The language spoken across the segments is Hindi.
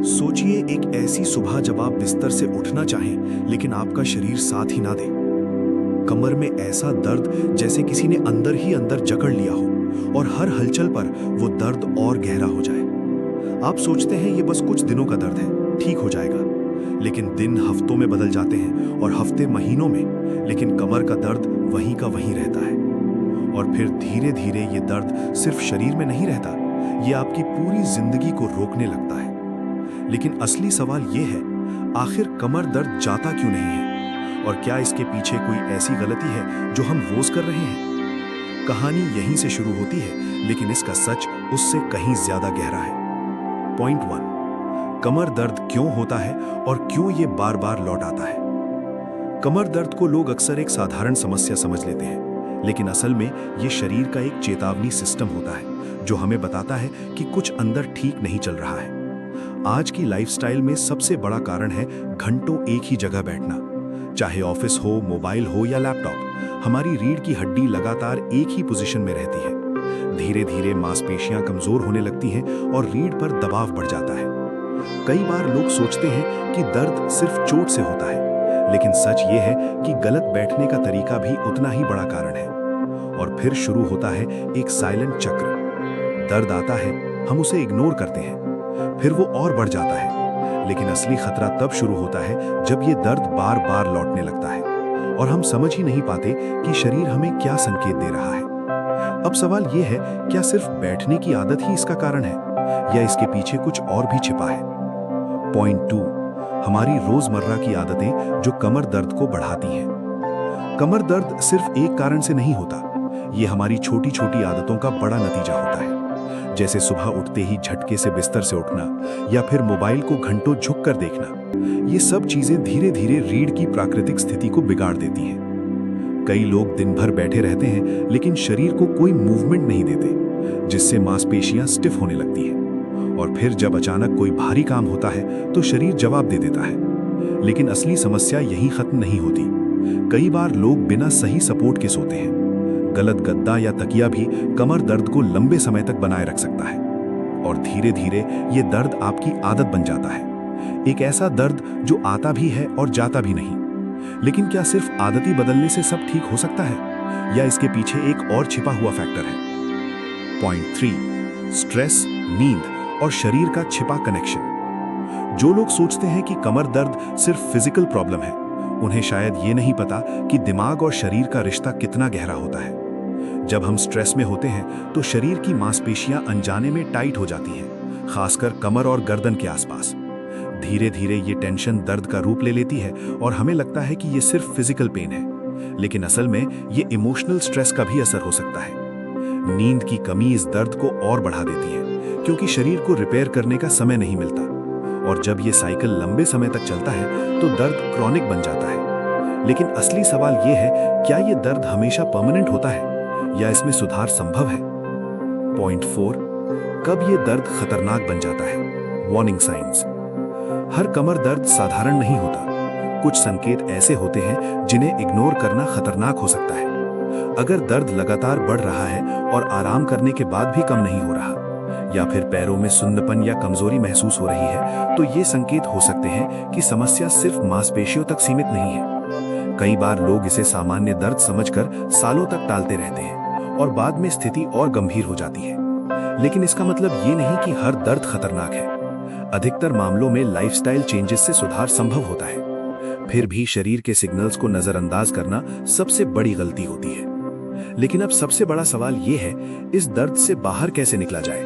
सोचिए एक ऐसी सुबह जब आप बिस्तर से उठना चाहें लेकिन आपका शरीर साथ ही ना दे। कमर में ऐसा दर्द जैसे किसी ने अंदर ही अंदर जकड़ लिया हो और हर हलचल पर वो दर्द और गहरा हो जाए। आप सोचते हैं ये बस कुछ दिनों का दर्द है, ठीक हो जाएगा। लेकिन दिन हफ्तों में बदल जाते हैं और हफ्ते महीनों में, लेकिन कमर का दर्द वहीं का वहीं रहता है। और फिर धीरे धीरे ये दर्द सिर्फ शरीर में नहीं रहता, ये आपकी पूरी जिंदगी को रोकने लगता है। लेकिन असली सवाल ये है, आखिर कमर दर्द जाता क्यों नहीं है? और क्या इसके पीछे कोई ऐसी गलती है जो हम रोज कर रहे हैं? कहानी यहीं से शुरू होती है, लेकिन इसका सच उससे कहीं ज्यादा गहरा है। पॉइंट 1, कमर दर्द क्यों होता है और क्यों ये बार बार लौट आता है? कमर दर्द को लोग अक्सर एक साधारण समस्या समझ लेते हैं, लेकिन असल में ये शरीर का एक चेतावनी सिस्टम होता है जो हमें बताता है कि कुछ अंदर ठीक नहीं चल रहा है। आज की लाइफस्टाइल में सबसे बड़ा कारण है घंटों एक ही जगह बैठना। चाहे ऑफिस हो, मोबाइल हो या लैपटॉप, हमारी रीढ़ की हड्डी लगातार एक ही पोजीशन में रहती है। धीरे धीरे मांसपेशियां कमजोर होने लगती हैं और रीढ़ पर दबाव बढ़ जाता है। कई बार लोग सोचते हैं कि दर्द सिर्फ चोट से होता है, लेकिन सच ये है कि गलत बैठने का तरीका भी उतना ही बड़ा कारण है। और फिर शुरू होता है एक साइलेंट चक्र। दर्द आता है, हम उसे इग्नोर करते हैं, फिर वो और बढ़ जाता है। लेकिन असली खतरा तब शुरू होता है जब ये दर्द बार बार लौटने लगता है और हम समझ ही नहीं पाते कि शरीर हमें क्या संकेत दे रहा है। अब सवाल ये है, क्या सिर्फ बैठने की आदत ही इसका कारण है या इसके पीछे कुछ और भी छिपा है? पॉइंट 2, हमारी रोजमर्रा की आदतें जो कमर दर्द को बढ़ाती हैं। कमर दर्द सिर्फ एक कारण से नहीं होता, ये हमारी छोटी छोटी आदतों का बड़ा नतीजा होता है। जैसे सुबह उठते ही झटके से बिस्तर से उठना या फिर मोबाइल को घंटों झुक कर देखना, ये सब चीजें धीरे धीरे रीढ़ की प्राकृतिक स्थिति को बिगाड़ देती हैं। कई लोग दिन भर बैठे रहते हैं लेकिन शरीर को कोई मूवमेंट नहीं देते, जिससे मांसपेशियां स्टिफ होने लगती हैं। और फिर जब अचानक कोई भारी काम होता है तो शरीर जवाब दे देता है। लेकिन असली समस्या यहीं खत्म नहीं होती। कई बार लोग बिना सही सपोर्ट के सोते हैं। गलत गद्दा या तकिया भी कमर दर्द को लंबे समय तक बनाए रख सकता है और धीरे धीरे ये दर्द आपकी आदत बन जाता है। एक ऐसा दर्द जो आता भी है और जाता भी नहीं। लेकिन क्या सिर्फ आदती बदलने से सब ठीक हो सकता है या इसके पीछे एक और छिपा हुआ फैक्टर है? पॉइंट 3, स्ट्रेस, नींद और शरीर का छिपा कनेक्शन। जो लोग सोचते हैं कि कमर दर्द सिर्फ फिजिकल प्रॉब्लम है, उन्हें शायद ये नहीं पता कि दिमाग और शरीर का रिश्ता कितना गहरा होता है। जब हम स्ट्रेस में होते हैं तो शरीर की मांसपेशियां अनजाने में टाइट हो जाती हैं, खासकर कमर और गर्दन के आसपास। धीरे धीरे ये टेंशन दर्द का रूप ले लेती है और हमें लगता है कि ये सिर्फ फिजिकल पेन है, लेकिन असल में ये इमोशनल स्ट्रेस का भी असर हो सकता है। नींद की कमी इस दर्द को और बढ़ा देती है, क्योंकि शरीर को रिपेयर करने का समय नहीं मिलता। और जब ये साइकिल लंबे समय तक चलता है तो दर्द क्रॉनिक बन जाता है। लेकिन असली सवाल ये है, क्या ये दर्द हमेशा परमानेंट होता है या इसमें सुधार संभव है? पॉइंट 4, कब ये दर्द खतरनाक बन जाता है? Warning science. हर कमर दर्द साधारण नहीं होता। कुछ संकेत ऐसे होते हैं जिन्हें इग्नोर करना खतरनाक हो सकता है। अगर दर्द लगातार बढ़ रहा है और आराम करने के बाद भी कम नहीं हो रहा, या फिर पैरों में सुन्नपन या कमजोरी महसूस हो रही है, तो ये संकेत हो सकते हैं कि समस्या सिर्फ मांसपेशियों तक सीमित नहीं है। कई बार लोग इसे सामान्य दर्द समझकर सालों तक टालते रहते हैं और बाद में स्थिति और गंभीर हो जाती है। लेकिन इसका मतलब ये नहीं कि हर दर्द खतरनाक है। अधिकतर मामलों में लाइफस्टाइल चेंजेस से सुधार संभव होता है। फिर भी शरीर के सिग्नल्स को नजरअंदाज करना सबसे बड़ी गलती होती है। लेकिन अब सबसे बड़ा सवाल ये है, इस दर्द से बाहर कैसे निकला जाए?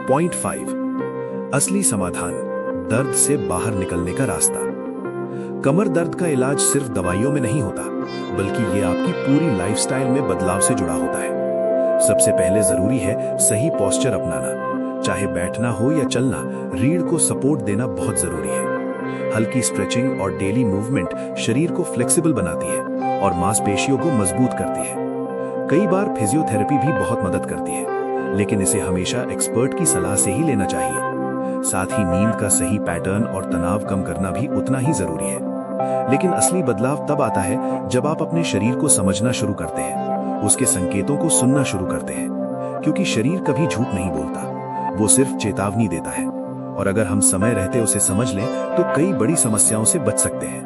पॉइंट 5, असली समाधान, दर्द से बाहर निकलने का रास्ता। कमर दर्द का इलाज सिर्फ दवाइयों में नहीं होता, बल्कि ये आपकी पूरी लाइफस्टाइल में बदलाव से जुड़ा होता है। सबसे पहले जरूरी है सही पोस्चर अपनाना। चाहे बैठना हो या चलना, रीढ़ को सपोर्ट देना बहुत जरूरी है। हल्की स्ट्रेचिंग और डेली मूवमेंट शरीर को फ्लेक्सिबल बनाती है और मांसपेशियों को मजबूत करती है। कई बार फिजियोथेरेपी भी बहुत मदद करती है, लेकिन इसे हमेशा एक्सपर्ट की सलाह से ही लेना चाहिए। साथ ही नींद का सही पैटर्न और तनाव कम करना भी उतना ही जरूरी है। लेकिन असली बदलाव तब आता है जब आप अपने शरीर को समझना शुरू करते हैं, उसके संकेतों को सुनना शुरू करते हैं, क्योंकि शरीर कभी झूठ नहीं बोलता, वो सिर्फ चेतावनी देता है। और अगर हम समय रहते उसे समझ लें तो कई बड़ी समस्याओं से बच सकते हैं।